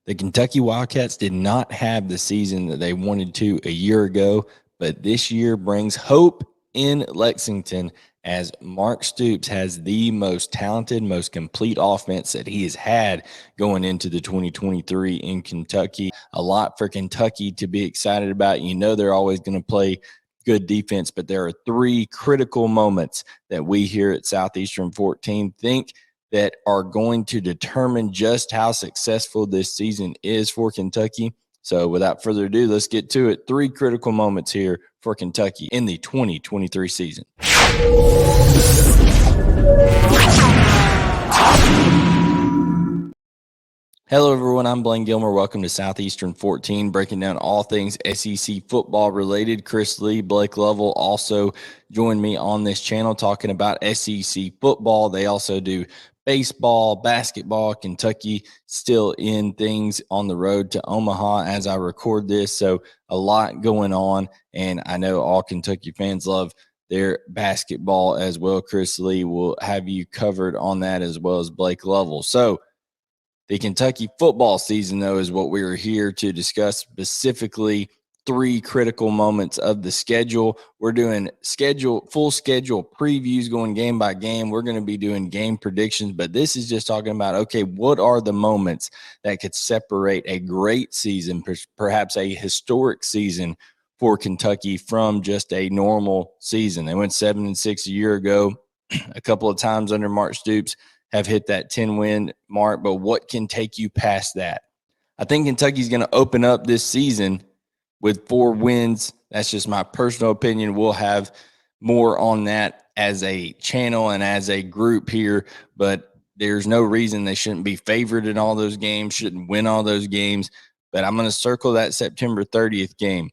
The Kentucky Wildcats did not have the season that they wanted to a year ago, but this year brings hope in Lexington as Mark Stoops has the most talented, most complete offense that he has had going into the 2023 in Kentucky. A lot for Kentucky to be excited about. You know they're always going to play good defense, but there are three critical moments that we here at Southeastern 14 think that are going to determine just how successful this season is for Kentucky. So without further ado, let's get to it. Three critical moments here for Kentucky in the 2023 season. Hello, everyone. I'm Blayne Gilmer. Welcome to Southeastern 14, breaking down all things SEC football related. Chris Lee, Blake Lovell also joined me on this channel talking about SEC football. They also do baseball, basketball. Kentucky still in things on the road to Omaha as I record this. So a lot going on, and I know all Kentucky fans love their basketball as well. Chris Lee will have you covered on that as well as Blake Lovell. So the Kentucky football season, though, is what we are here to discuss, specifically three critical moments of the schedule. We're doing full schedule previews going game by game. We're going to be doing game predictions, but this is just talking about, okay, what are the moments that could separate a great season, perhaps a historic season for Kentucky from just a normal season. They went 7-6 a year ago, a couple of times under Mark Stoops, have hit that 10-win mark, but what can take you past that? I think Kentucky's going to open up this season with 4 wins. That's just my personal opinion. We'll have more on that as a channel and as a group here, but there's no reason they shouldn't be favored in all those games, shouldn't win all those games. But I'm going to circle that September 30th game.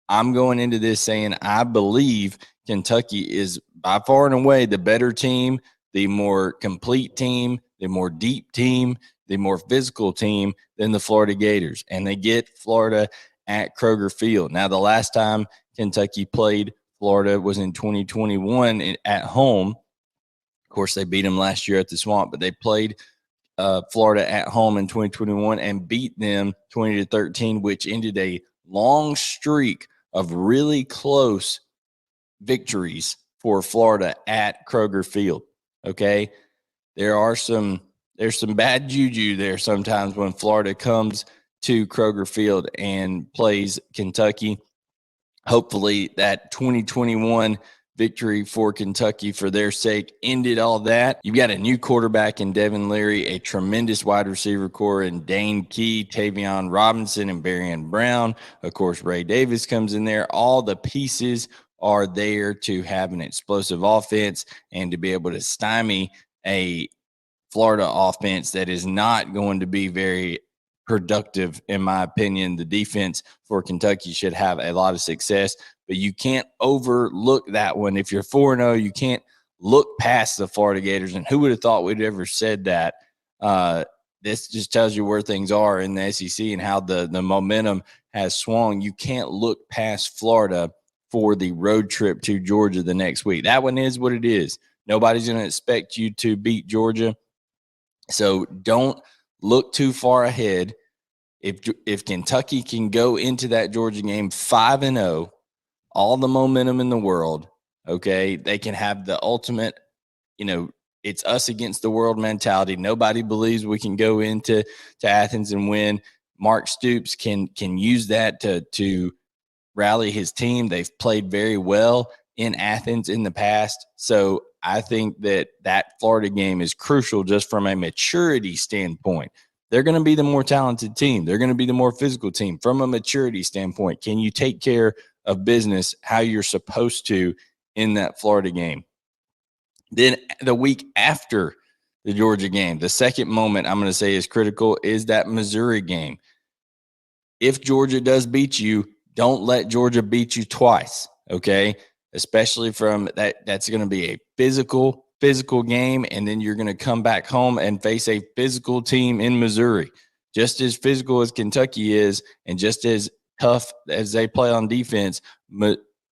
I'm going into this saying I believe Kentucky is by far and away the better team, the more complete team, the more deep team, the more physical team than the Florida Gators. And they get Florida at Kroger Field. Now, the last time Kentucky played Florida was in 2021 at home. Of course, they beat them last year at the Swamp, but they played Florida at home in 2021 and beat them 20-13, which ended a long streak of really close victories for Florida at Kroger Field. Okay, there's some bad juju there sometimes when Florida comes to Kroger Field and plays Kentucky. Hopefully that 2021 victory for Kentucky for their sake ended all that. You've got a new quarterback in Devin Leary, a tremendous wide receiver core in Dane Key, Tavion Robinson, and Barrion Brown. Of course, Ray Davis comes in there. All the pieces are there to have an explosive offense and to be able to stymie a Florida offense that is not going to be very productive, in my opinion. The defense for Kentucky should have a lot of success, but you can't overlook that one. If you're 4-0, you can't look past the Florida Gators. And who would have thought we'd ever said that? This just tells you where things are in the SEC and how the momentum has swung. You can't look past Florida for the road trip to Georgia the next week. That one is what it is. Nobody's going to expect you to beat Georgia. So don't look too far ahead. If Kentucky can go into that Georgia game 5-0, all the momentum in the world, okay, they can have the ultimate, it's us against the world mentality. Nobody believes we can go into Athens and win. Mark Stoops can use that to rally his team. They've played very well in Athens in the past. So I think that Florida game is crucial just from a maturity standpoint. They're going to be the more talented team. They're going to be the more physical team. From a maturity standpoint, can you take care of business how you're supposed to in that Florida game? Then the week after the Georgia game, the second moment I'm going to say is critical is that Missouri game. If Georgia does beat you, don't let Georgia beat you twice, okay? Especially from that. That's going to be a physical game, and then you're going to come back home and face a physical team in Missouri. Just as physical as Kentucky is and just as tough as they play on defense,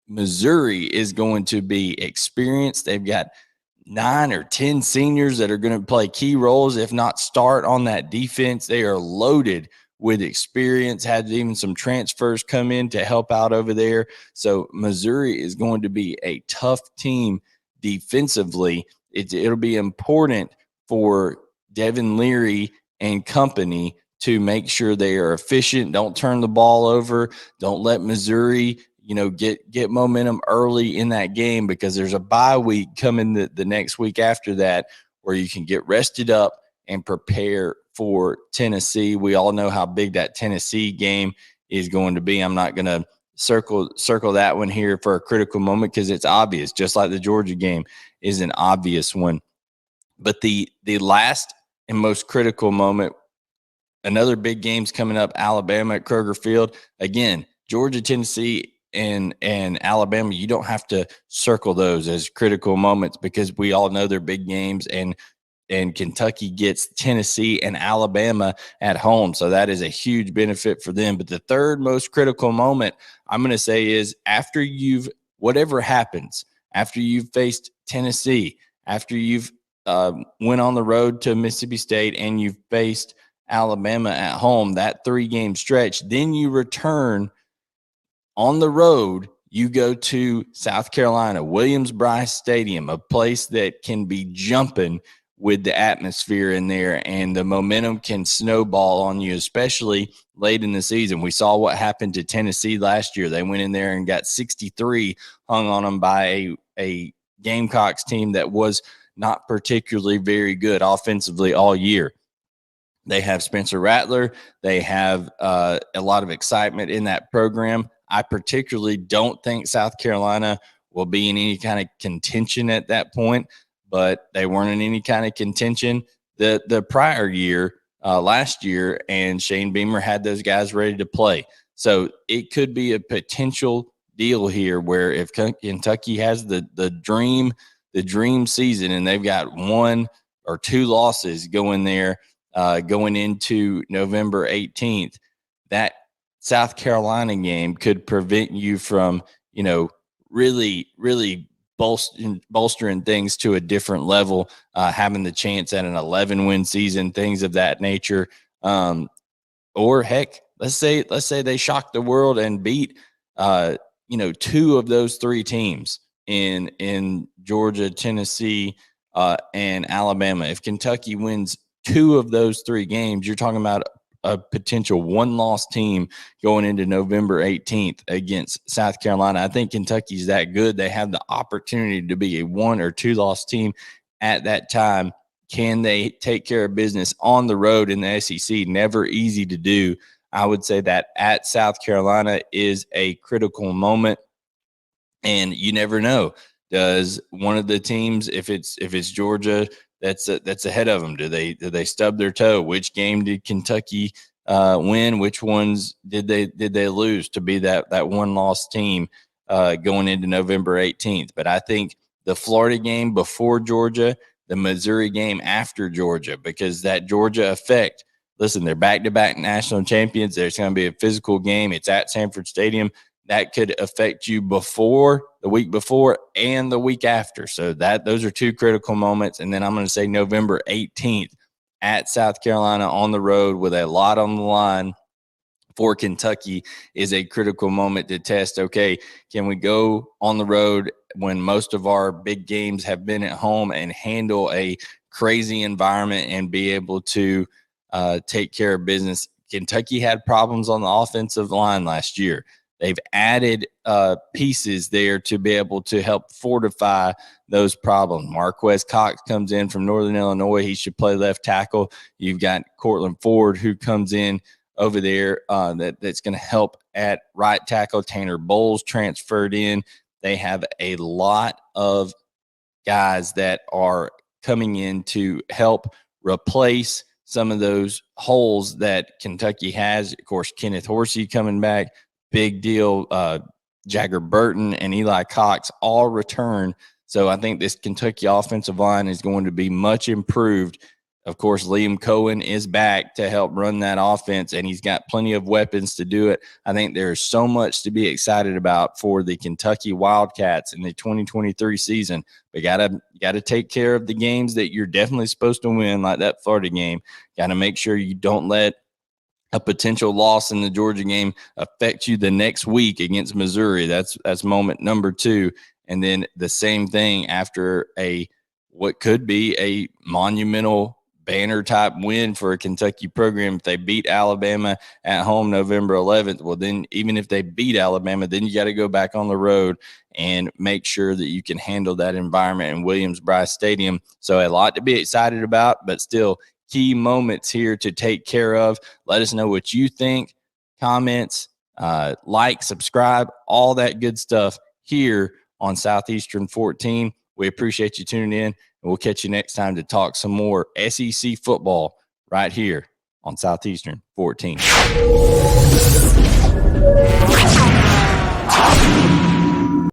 Missouri is going to be experienced. They've got 9 or 10 seniors that are going to play key roles, if not start on that defense. They are loaded with experience, had even some transfers come in to help out over there. So Missouri is going to be a tough team defensively. It'll be important for Devin Leary and company to make sure they are efficient. Don't turn the ball over. Don't let Missouri, get momentum early in that game, because there's a bye week coming the next week after that where you can get rested up and prepare for Tennessee. We all know how big that Tennessee game is going to be. I'm not going to circle that one here for a critical moment because it's obvious, just like the Georgia game is an obvious one. But the last and most critical moment, another big game's coming up, Alabama at Kroger Field. Again, Georgia, Tennessee, and Alabama, you don't have to circle those as critical moments because we all know they're big games, and Kentucky gets Tennessee and Alabama at home. So that is a huge benefit for them. But the third most critical moment, I'm going to say, is after whatever happens, after you've faced Tennessee, after you've went on the road to Mississippi State and you've faced Alabama at home, that 3-game stretch, then you return on the road. You go to South Carolina, Williams-Brice Stadium, a place that can be jumping with the atmosphere in there, and the momentum can snowball on you, especially late in the season. We saw what happened to Tennessee last year. They went in there and got 63 hung on them by a Gamecocks team that was not particularly very good offensively all year. They have Spencer Rattler. They have a lot of excitement in that program. I particularly don't think South Carolina will be in any kind of contention at that point, but they weren't in any kind of contention the prior year, last year, and Shane Beamer had those guys ready to play. So it could be a potential deal here where if Kentucky has the dream season and they've got 1 or 2 losses going there, going into November 18th, that South Carolina game could prevent you from, really, really bolstering things to a different level, having the chance at an 11-win season, things of that nature. Or heck, let's say they shock the world and beat, 2 of those 3 teams in Georgia, Tennessee, and Alabama. If Kentucky wins 2 of those 3 games, you're talking about a potential 1-loss team going into November 18th against South Carolina. I think Kentucky's that good. They have the opportunity to be a 1 or 2-loss team at that time. Can they take care of business on the road in the SEC? Never easy to do. I would say that at South Carolina is a critical moment, and you never know. Does one of the teams, if it's Georgia, that's ahead of them, do they stub their toe? Which game did Kentucky win? Which ones did they lose to be that 1-loss team going into November 18th? But I think the Florida game before Georgia, the Missouri game after Georgia, because that Georgia effect. Listen, they're back-to-back national champions. There's going to be a physical game. It's at Sanford Stadium. That could affect you the week before and the week after. So those are 2 critical moments. And then I'm going to say November 18th at South Carolina on the road with a lot on the line for Kentucky is a critical moment to test. Okay, can we go on the road when most of our big games have been at home and handle a crazy environment and be able to take care of business? Kentucky had problems on the offensive line last year. They've added pieces there to be able to help fortify those problems. Marquez Cox comes in from Northern Illinois. He should play left tackle. You've got Cortland Ford who comes in over there that's going to help at right tackle. Tanner Bowles transferred in. They have a lot of guys that are coming in to help replace some of those holes that Kentucky has. Of course, Kenneth Horsey coming back. Big deal. Jagger Burton and Eli Cox all return. So I think this Kentucky offensive line is going to be much improved. Of course, Liam Coen is back to help run that offense, and he's got plenty of weapons to do it. I think there's so much to be excited about for the Kentucky Wildcats in the 2023 season. But gotta take care of the games that you're definitely supposed to win, like that Florida game. Got to make sure you don't let a potential loss in the Georgia game affect you the next week against Missouri? That's moment number 2. And then the same thing after what could be a monumental banner type win for a Kentucky program. If they beat Alabama at home November 11th, well, then even if they beat Alabama, then you got to go back on the road and make sure that you can handle that environment in Williams-Brice Stadium. So a lot to be excited about, but still key moments here to take care of. Let us know what you think. Comments, like, subscribe, all that good stuff here on Southeastern 14. We appreciate you tuning in, and we'll catch you next time to talk some more SEC football right here on Southeastern 14.